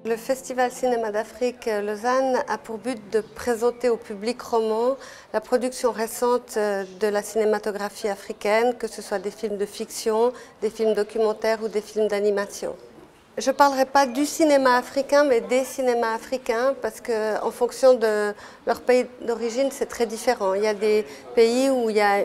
Le Festival Cinéma d'Afrique Lausanne a pour but de présenter au public roman la production récente de la cinématographie africaine, que ce soit des films de fiction, des films documentaires ou des films d'animation. Je ne parlerai pas du cinéma africain, mais des cinémas africains, parce qu'en fonction de leur pays d'origine, c'est très différent. Il y a des pays où il y a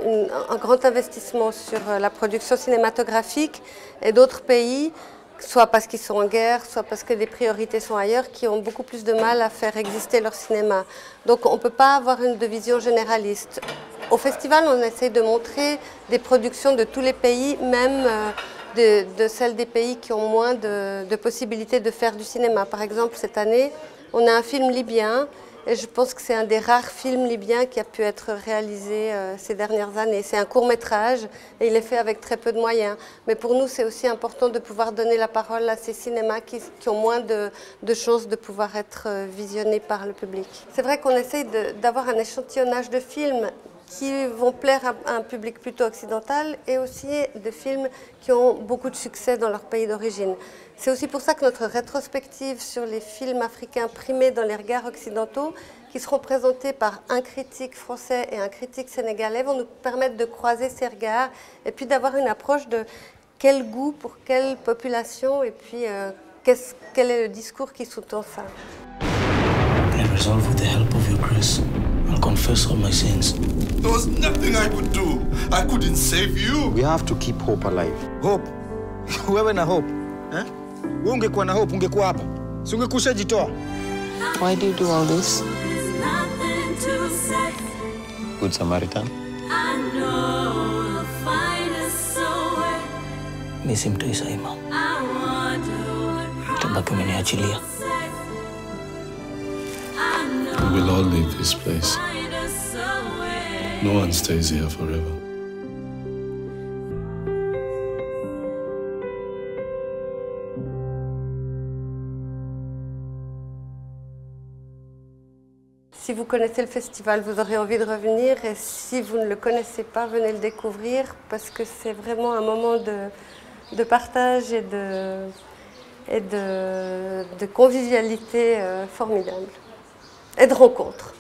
un grand investissement sur la production cinématographique, et d'autres pays, soit parce qu'ils sont en guerre, soit parce que les priorités sont ailleurs, qui ont beaucoup plus de mal à faire exister leur cinéma. Donc on ne peut pas avoir une vision généraliste. Au festival, on essaie de montrer des productions de tous les pays, même de celles des pays qui ont moins de possibilités de faire du cinéma. Par exemple, cette année, on a un film libyen, et je pense que c'est un des rares films libyens qui a pu être réalisé ces dernières années. C'est un court-métrage et il est fait avec très peu de moyens. Mais pour nous, c'est aussi important de pouvoir donner la parole à ces cinémas qui ont moins de chances de pouvoir être visionnés par le public. C'est vrai qu'on essaye d'avoir un échantillonnage de films qui vont plaire à un public plutôt occidental et aussi de films qui ont beaucoup de succès dans leur pays d'origine. C'est aussi pour ça que notre rétrospective sur les films africains primés dans les regards occidentaux, qui seront présentés par un critique français et un critique sénégalais, vont nous permettre de croiser ces regards et puis d'avoir une approche de quel goût pour quelle population et puis quel est le discours qui sous-tend ça. I resolve with the help of your grace and confess all my sins. There was nothing I could do. I couldn't save you. We have to keep hope alive. Hope? Wewe na hope? Eh? Wewe ungekuwa na hope ungekuwa hapa. Si ungekusha jitoa. Why do you do all this? Good Samaritan. Mimi si mtu Isaima. Tabaki umeniachilia. We will all leave this place. No one stays here forever. Si vous connaissez le festival, vous aurez envie de revenir, et si vous ne le connaissez pas, venez le découvrir, parce que c'est vraiment un moment de partage et de convivialité formidable, et de rencontre.